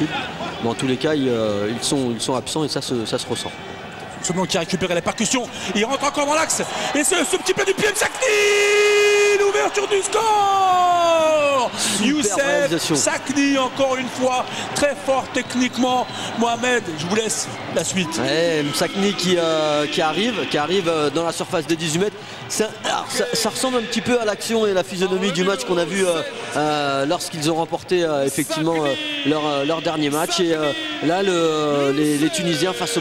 défensive. Mais en tous les cas, ils sont absents et ça se ressent. Ce ballon qui a récupéré la percussion, il rentre encore dans l'axe. Et ce petit plat du pied de Sakni, l'ouverture du score. Youssef Sakni, encore une fois, très fort techniquement. Mohamed, je vous laisse la suite. Ouais, Sakni qui arrive dans la surface des 18 mètres. Ça ressemble un petit peu à l'action et la physionomie du match qu'on a vu lorsqu'ils ont remporté effectivement leur dernier match. Et là, les Tunisiens face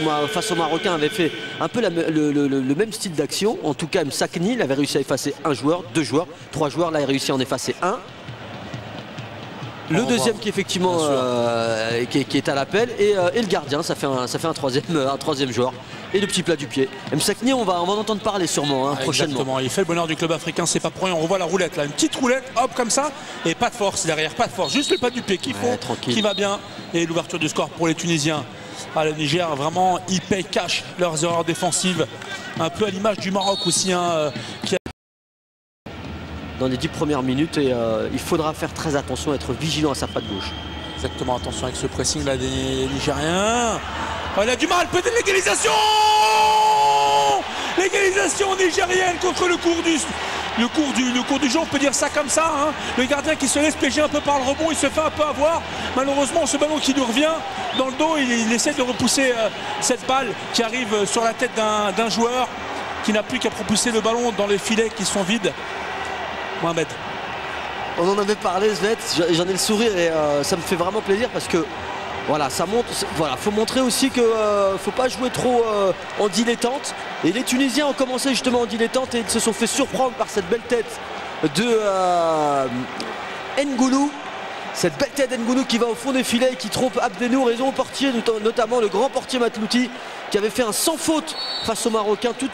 aux Marocains avaient fait un peu le même style d'action. En tout cas, Sakni, il avait réussi à effacer un joueur, 2 joueurs, 3 joueurs. Là, il a réussi à en effacer un. Le deuxième qui effectivement qui est à l'appel et le gardien, ça fait un troisième joueur. Et le petit plat du pied. Sakni, on va en entendre parler sûrement prochainement. Exactement, il fait le bonheur du club africain, c'est pas pour rien. On revoit la roulette là, une petite roulette, hop comme ça, et pas de force derrière, pas de force, juste le plat du pied qu'il faut, qui va bien. Et l'ouverture du score pour les Tunisiens. Le Niger, vraiment, ils payent cash leurs erreurs défensives. Un peu à l'image du Maroc aussi, qui a... Dans les 10 premières minutes, et il faudra faire très attention, être vigilant à sa patte gauche. Exactement, attention avec ce pressing là des Nigériens. Il a du mal, peut-être l'égalisation. L'égalisation nigérienne contre le cours du jeu, on peut dire ça comme ça. Le gardien qui se laisse piéger un peu par le rebond, il se fait un peu avoir. Malheureusement, ce ballon qui nous revient dans le dos, il essaie de repousser cette balle qui arrive sur la tête d'un joueur qui n'a plus qu'à propulser le ballon dans les filets qui sont vides. Mohamed. On en avait parlé, Svet, j'en ai le sourire et ça me fait vraiment plaisir parce que voilà, ça montre, voilà, faut montrer aussi que faut pas jouer trop en dilettante. Et les Tunisiens ont commencé justement en dilettante et ils se sont fait surprendre par cette belle tête de N'Goulou. Cette belle tête d'N'Goulou qui va au fond des filets et qui trompe Abdenour, et au portier, notamment le grand portier Matlouti, qui avait fait un sans faute face aux Marocains tout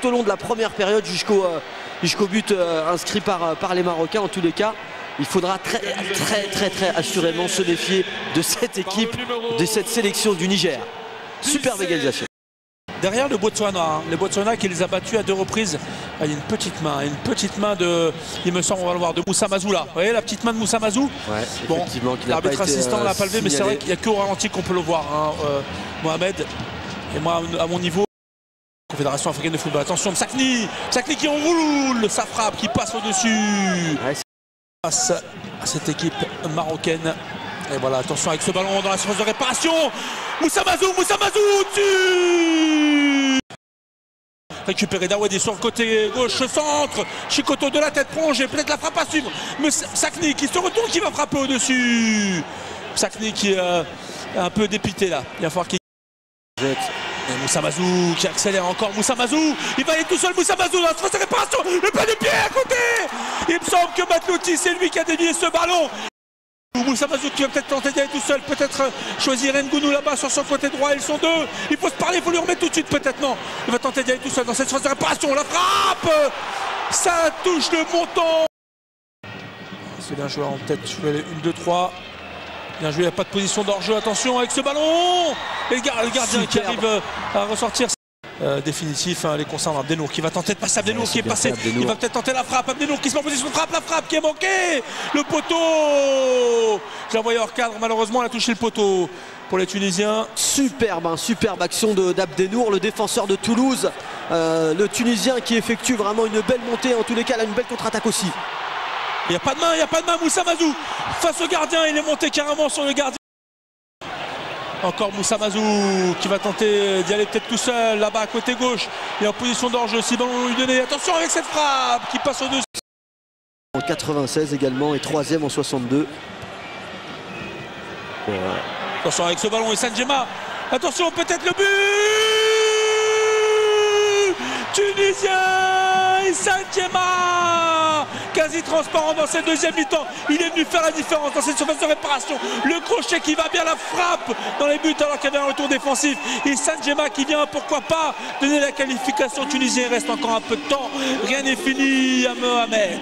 au long de la première période jusqu'au but inscrit par les Marocains. En tous les cas, il faudra très assurément se méfier de cette équipe, de cette sélection du Niger. Superbe égalisation. Derrière le Botswana qui les a battus à 2 reprises. Il y a une petite main de, il me semble, on va le voir, de Moussa Mazou là. Vous voyez la petite main de Moussa Mazou? Ouais, bon, l'arbitre assistant ne l'a pas levé, mais c'est vrai qu'il n'y a qu'au ralenti qu'on peut le voir, Mohamed. Et moi, à mon niveau, Confédération africaine de football. Attention, Sakni qui enroule sa frappe, qui passe au-dessus. Ouais, face à cette équipe marocaine. Et voilà, attention avec ce ballon dans la surface de réparation. Moussa Mazou dessus. Récupéré Dawadi sur le côté gauche, centre. Chikoto de la tête prolongée, peut-être la frappe à suivre. Mais Sakni qui se retourne, qui va frapper au-dessus. Sakni qui est un peu dépité là. Il va falloir qu'il... Et Moussa Mazou qui accélère encore. Moussa Mazou, il va aller tout seul. Moussa Mazou dans la surface de réparation. Le pas de pied à côté. Il me semble que Matlouti, c'est lui qui a dévié ce ballon. Moussa Mazou qui va peut-être tenter d'aller tout seul, peut-être choisir N'Goulou là-bas sur son côté droit. Ils sont 2, il faut se parler, il faut lui remettre tout de suite, peut-être non. Il va tenter d'y aller tout seul dans cette phase de réparation. La frappe, ça touche le montant. C'est bien joué en tête, je vais 1, 2, 3. Bien joué, il n'y a pas de position d'hors-jeu, attention avec ce ballon. Et le gardien qui arrive à ressortir. Définitif, les concernant Abdenour qui va tenter de passer. Abdenour qui est passé, il va peut-être tenter la frappe. Abdenour qui se met en position de frappe, la frappe qui est manquée. Le poteau, je l'ai envoyé hors cadre, malheureusement elle a touché le poteau pour les Tunisiens. Superbe action d'Abdenour, le défenseur de Toulouse. Le Tunisien qui effectue vraiment une belle montée, en tous les cas là, une belle contre-attaque aussi. Il n'y a pas de main, Moussa Mazou face au gardien, il est monté carrément sur le gardien. Encore Moussa Mazou qui va tenter d'y aller peut-être tout seul là-bas à côté gauche. Il est en position d'hors-jeu, si ballon lui donner. Attention avec cette frappe qui passe au-dessus. En 96 également et 3e en 62. Attention avec ce ballon et Sanjema. Attention peut-être le but tunisien et Sanjema. Quasi transparent dans cette deuxième mi-temps. Il est venu faire la différence dans cette surface de réparation. Le crochet qui va bien, la frappe dans les buts alors qu'il y avait un retour défensif. Et Sanjema qui vient, pourquoi pas, donner la qualification tunisienne. Il reste encore un peu de temps. Rien n'est fini à Mohamed.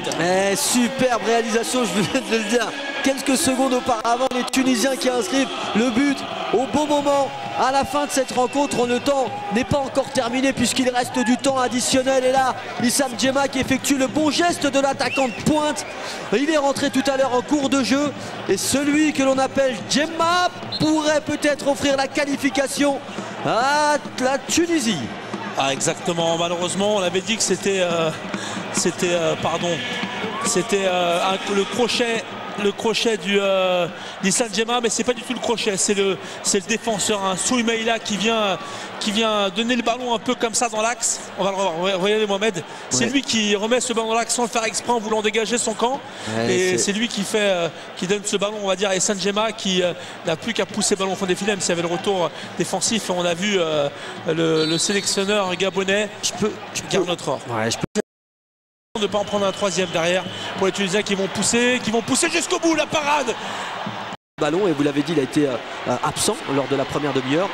Superbe réalisation, je viens de le dire. Quelques secondes auparavant, les Tunisiens qui inscrivent le but au bon moment à la fin de cette rencontre. Le temps n'est pas encore terminé puisqu'il reste du temps additionnel. Et là, Issam Djemma qui effectue le bon geste de l'attaquant de pointe. Il est rentré tout à l'heure en cours de jeu. Et celui que l'on appelle Djemma pourrait peut-être offrir la qualification à la Tunisie. Ah, exactement, malheureusement on avait dit que c'était le crochet d'Issam Djemma, mais c'est pas du tout le crochet, c'est le défenseur, hein, Soumaïla qui vient donner le ballon un peu comme ça dans l'axe. On va le revoir, regardez Mohamed, c'est lui qui remet ce ballon dans l'axe sans le faire exprès en voulant dégager son camp, et c'est lui qui donne ce ballon, on va dire, à Issam Djemma qui n'a plus qu'à pousser le ballon au fond des filets, même s'il y avait le retour défensif. On a vu le sélectionneur gabonais garde notre or. Ouais, De ne pas en prendre un troisième derrière pour les Tunisiens qui vont pousser jusqu'au bout, la parade. Ballon, et vous l'avez dit, il a été absent lors de la première demi-heure.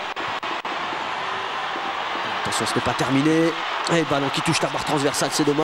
Attention, ce n'est pas terminé. Et ballon qui touche la barre transversale, c'est dommage.